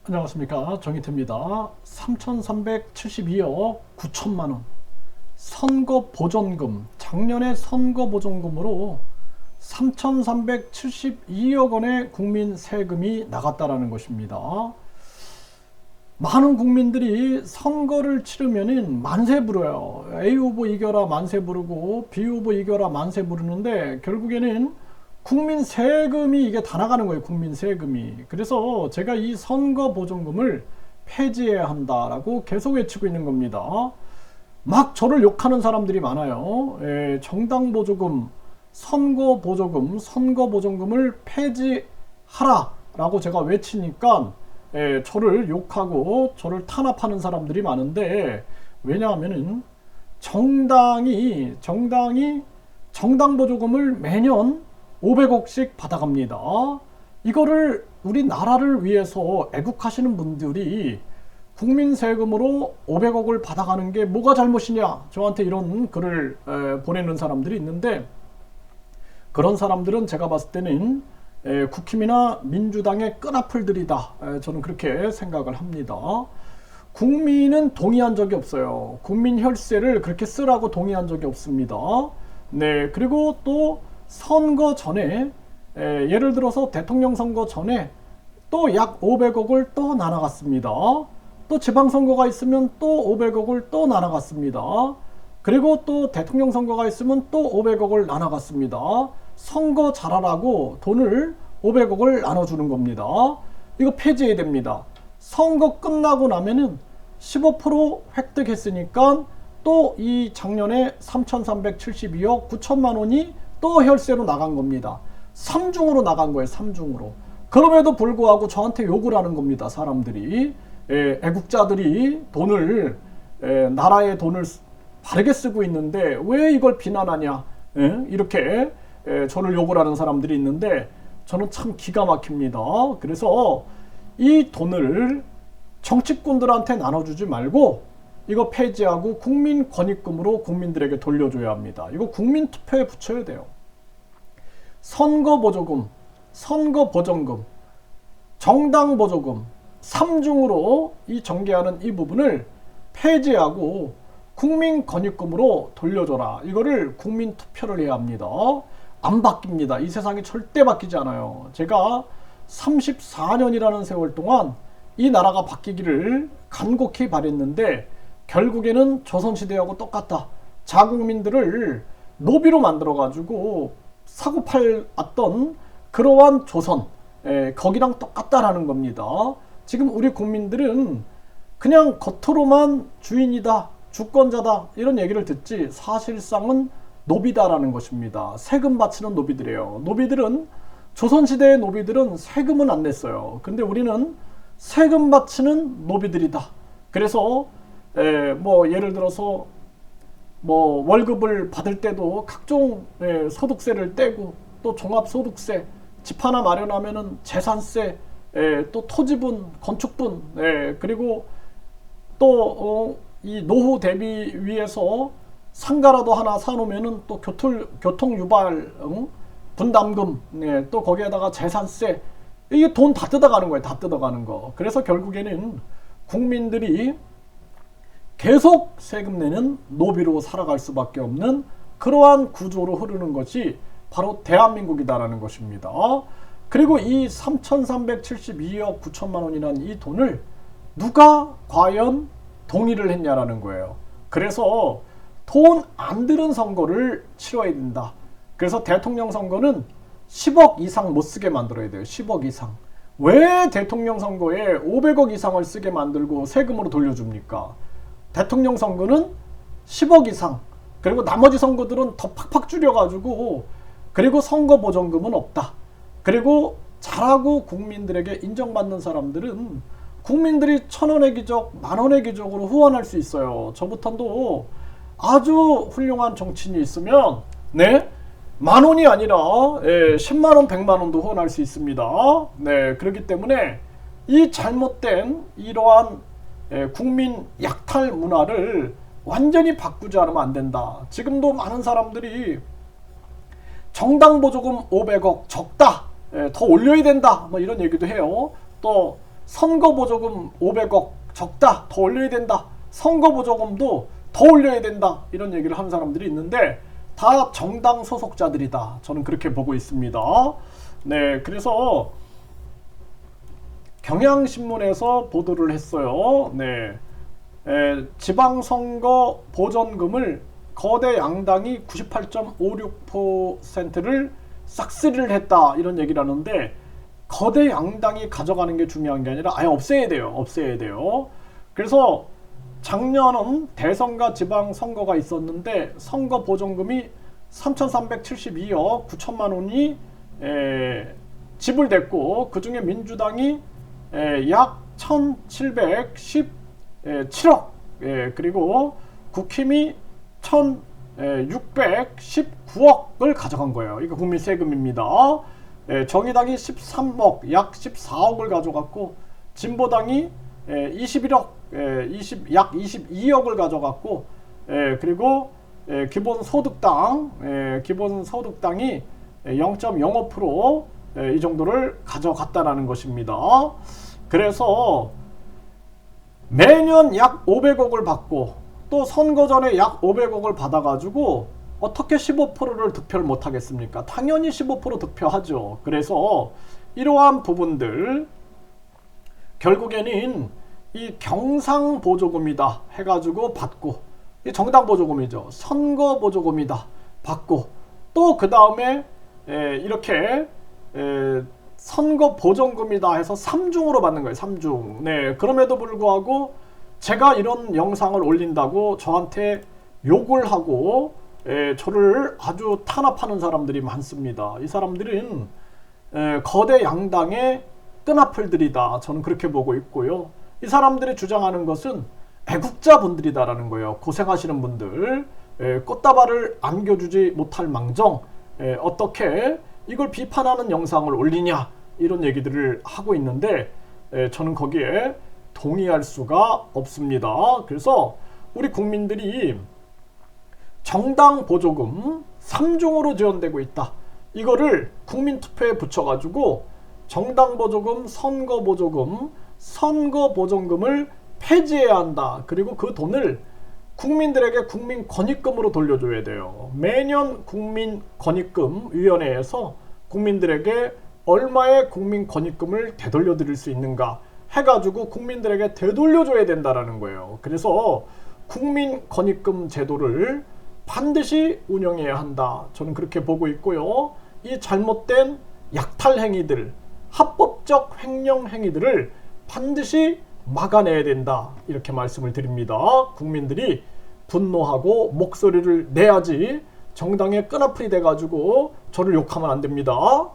안녕하십니까, 정희태입니다. 3,372억 9천만원 선거보전금, 작년에 선거보전금으로 3,372억 원의 국민 세금이 나갔다라는 것입니다. 많은 국민들이 선거를 치르면은 만세 부려요. A 후보 이겨라 만세 부르고 B 후보 이겨라 만세 부르는데 결국에는 국민 세금이 이게 다 나가는 거예요. 국민 세금이. 그래서 제가 이 선거 보전금을 폐지해야 한다라고 계속 외치고 있는 겁니다. 막 저를 욕하는 사람들이 많아요. 정당 보조금, 선거 보조금, 선거 보전금을 폐지하라라고 제가 외치니까 저를 욕하고 저를 탄압하는 사람들이 많은데, 왜냐하면은 정당이 정당 보조금을 매년 500억씩 받아갑니다. 이거를 우리나라를 위해서 애국하시는 분들이 국민 세금으로 500억을 받아가는 게 뭐가 잘못이냐, 저한테 이런 글을 보내는 사람들이 있는데, 그런 사람들은 제가 봤을 때는 국힘이나 민주당의 끈앞을들이다, 저는 그렇게 생각을 합니다. 국민은 동의한 적이 없어요. 국민 혈세를 그렇게 쓰라고 동의한 적이 없습니다. 네, 그리고 또 선거 전에, 예를 들어서 대통령 선거 전에 또 약 500억을 또 나눠갔습니다. 또 지방선거가 있으면 또 500억을 또 나눠갔습니다. 그리고 또 대통령 선거가 있으면 또 500억을 나눠갔습니다. 선거 잘하라고 돈을 500억을 나눠주는 겁니다. 이거 폐지해야 됩니다. 선거 끝나고 나면은 15% 획득했으니까 또 이 작년에 3,372억 9천만 원이 또 혈세로 나간 겁니다. 3중으로 나간 거예요. 3중으로. 그럼에도 불구하고 저한테 욕을 하는 겁니다. 사람들이. 애국자들이 돈을, 나라의 돈을 바르게 쓰고 있는데 왜 이걸 비난하냐, 이렇게 저를 욕을 하는 사람들이 있는데, 저는 참 기가 막힙니다. 그래서 이 돈을 정치꾼들한테 나눠주지 말고 이거 폐지하고 국민 권익금으로 국민들에게 돌려줘야 합니다. 이거 국민 투표에 붙여야 돼요. 선거 보조금, 선거 보전금, 정당 보조금 3중으로 이 전개하는 이 부분을 폐지하고 국민 권익금으로 돌려줘라. 이거를 국민 투표를 해야 합니다. 안 바뀝니다. 이 세상이 절대 바뀌지 않아요. 제가 34년이라는 세월 동안 이 나라가 바뀌기를 간곡히 바랬는데 결국에는 조선시대하고 똑같다. 자국민들을 노비로 만들어가지고 사고 팔았던 그러한 조선, 거기랑 똑같다라는 겁니다. 지금 우리 국민들은 그냥 겉으로만 주인이다, 주권자다 이런 얘기를 듣지 사실상은 노비다라는 것입니다. 세금 바치는 노비들이에요. 노비들은, 조선시대의 노비들은 세금은 안 냈어요. 근데 우리는 세금 바치는 노비들이다. 그래서 뭐 예를 들어서 뭐 월급을 받을 때도 각종 소득세를 떼고, 또 종합소득세, 집 하나 마련하면은 재산세, 또 토지분, 건축분, 그리고 또 이 노후 대비 위해서 상가라도 하나 사놓으면은 또 교통 유발 분담금, 또 거기에다가 재산세, 이게 돈 다 뜯어가는 거예요. 다 뜯어가는 거. 그래서 결국에는 국민들이 계속 세금 내는 노비로 살아갈 수밖에 없는 그러한 구조로 흐르는 것이 바로 대한민국이다라는 것입니다. 그리고 이 3,372억 9천만 원이라는 이 돈을 누가 과연 동의를 했냐라는 거예요. 그래서 돈 안 들은 선거를 치러야 된다. 그래서 대통령 선거는 10억 이상 못 쓰게 만들어야 돼요. 10억 이상. 왜 대통령 선거에 500억 이상을 쓰게 만들고 세금으로 돌려줍니까? 대통령 선거는 10억 이상, 그리고 나머지 선거들은 더 팍팍 줄여가지고, 그리고 선거 보전금은 없다. 그리고 잘하고 국민들에게 인정받는 사람들은 국민들이 1,000원의 기적, 만원의 기적으로 후원할 수 있어요. 저부터도 아주 훌륭한 정치인이 있으면, 네, 만원이 아니라 10만원, 100만원도 후원할 수 있습니다. 네, 그렇기 때문에 이 잘못된 이러한 국민 약탈 문화를 완전히 바꾸지 않으면 안 된다. 지금도 많은 사람들이 정당 보조금 500억 적다, 더 올려야 된다, 뭐 이런 얘기도 해요. 또 선거보조금 500억 적다, 더 올려야 된다, 선거보조금도 더 올려야 된다, 이런 얘기를 하는 사람들이 있는데 다 정당 소속자들이다. 저는 그렇게 보고 있습니다. 네, 그래서 경향신문에서 보도를 했어요. 네, 지방선거 보전금을 거대 양당이 98.56%를 싹쓸이를 했다, 이런 얘기를 하는데 거대 양당이 가져가는 게 중요한 게 아니라 아예 없애야 돼요. 없애야 돼요. 그래서 작년은 대선과 지방선거가 있었는데 선거 보전금이 3,372억 9천만 원이 지불됐고, 그 중에 민주당이 약 1,717억, 그리고 국힘이 1,619억을 가져간 거예요. 이거 국민 세금입니다. 정의당이 13억, 약 14억을 가져갔고, 진보당이 21억, 약 22억을 가져갔고, 그리고 기본소득당이 0.05% 이 정도를 가져갔다라는 것입니다. 그래서 매년 약 500억을 받고 또 선거 전에 약 500억을 받아가지고 어떻게 15%를 득표를 못하겠습니까? 당연히 15% 득표하죠. 그래서 이러한 부분들 결국에는 이 경상보조금이다 해가지고 받고, 이 정당보조금이죠. 선거보조금이다 받고, 또 그 다음에 이렇게 선거보전금이다 해서 3중으로 받는 거예요. 3중. 네, 그럼에도 불구하고 제가 이런 영상을 올린다고 저한테 욕을 하고 저를 아주 탄압하는 사람들이 많습니다. 이 사람들은 거대 양당의 끈앞을들이다. 저는 그렇게 보고 있고요. 이 사람들이 주장하는 것은 애국자분들이다라는 거예요. 고생하시는 분들, 꽃다발을 안겨주지 못할 망정 어떻게 이걸 비판하는 영상을 올리냐, 이런 얘기들을 하고 있는데 저는 거기에 동의할 수가 없습니다. 그래서 우리 국민들이 정당 보조금 3중으로 지원되고 있다, 이거를 국민투표에 붙여가지고 정당 보조금, 선거 보조금, 선거보전금을 폐지해야 한다. 그리고 그 돈을 국민들에게 국민권익금으로 돌려줘야 돼요. 매년 국민권익금위원회에서 국민들에게 얼마의 국민권익금을 되돌려 드릴 수 있는가 해가지고 국민들에게 되돌려줘야 된다라는 거예요. 그래서 국민권익금 제도를 반드시 운영해야 한다. 저는 그렇게 보고 있고요. 이 잘못된 약탈 행위들, 합법적 횡령 행위들을 반드시 막아내야 된다, 이렇게 말씀을 드립니다. 국민들이 분노하고 목소리를 내야지 정당의 끈앞이 돼가지고 저를 욕하면 안 됩니다.